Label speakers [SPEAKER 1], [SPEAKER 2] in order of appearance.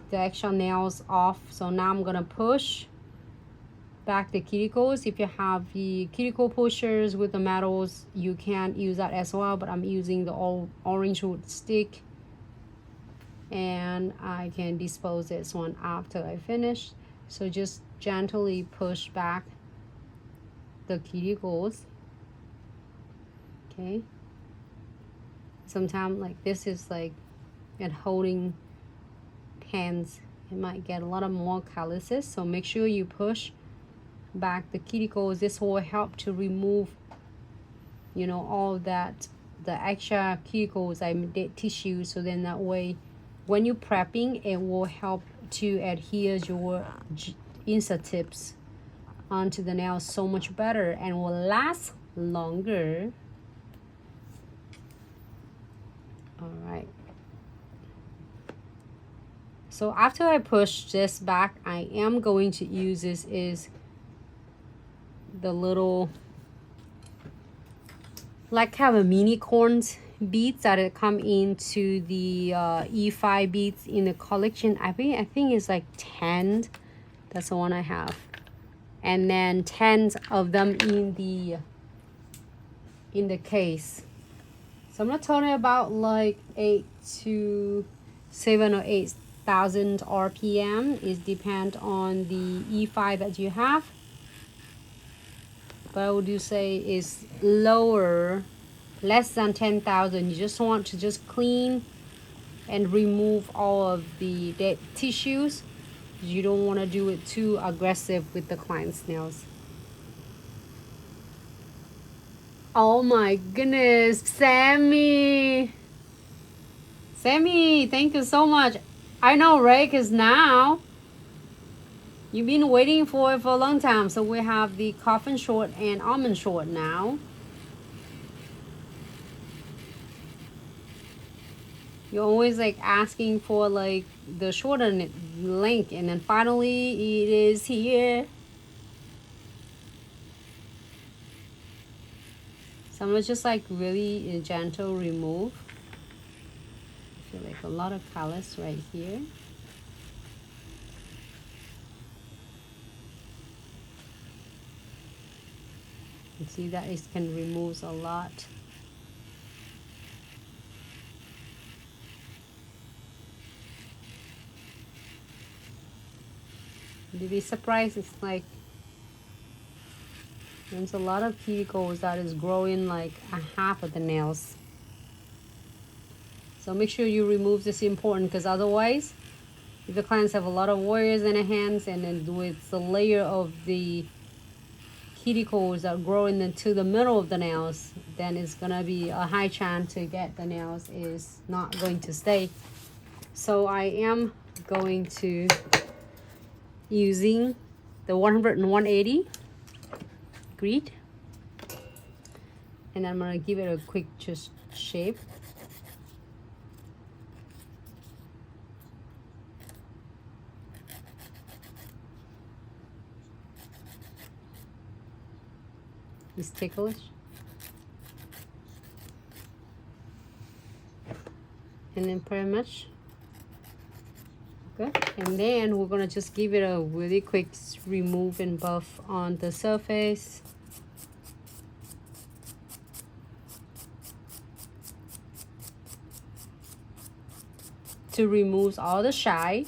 [SPEAKER 1] the extra nails off. So now I'm gonna push back the cuticles. If you have the cuticle pushers with the metals, you can use that as well, but I'm using the orange wood stick, and I can dispose this one after I finish. So just gently push back the cuticles. Okay, sometimes like this is like and holding hands, it might get a lot of more calluses, so make sure you push back the cuticles. This will help to remove, you know, all that, the extra cuticles and dead tissue, so then that way when you're prepping, it will help to adhere your insert tips onto the nail so much better and will last longer. All right, so after I push this back, I am going to use this is the little like have a mini corns beads that come into the E5 beads in the collection. I think it's like 10. That's the one I have, and then 10 of them in the case. So I'm not talking about like 8 to 7 or 8,000 RPM. It depends on the E5 that you have. But I would say is lower, less than 10,000. You just want to just clean and remove all of the dead tissues. You don't want to do it too aggressive with the client's nails. Oh my goodness, Sammy, thank you so much. I know, right? Because now you've been waiting for it for a long time. So we have the coffin short and almond short now. You're always like asking for like the shorter length, and then finally it is here. So I'm gonna just like really gentle remove. I feel like a lot of callus right here. You see that it can remove a lot. You'd be surprised, it's like there's a lot of cuticles that is growing like a half of the nails. So make sure you remove this, important, because otherwise if the clients have a lot of warriors in their hands and then with the layer of the cuticles that are growing into the middle of the nails, then it's gonna be a high chance to get the nails is not going to stay. So I am going to using the 100 and 180 grit, and I'm gonna give it a quick just shape. It's ticklish. And then pretty much good. And then we're gonna just give it a really quick remove and buff on the surface. To remove all the shine.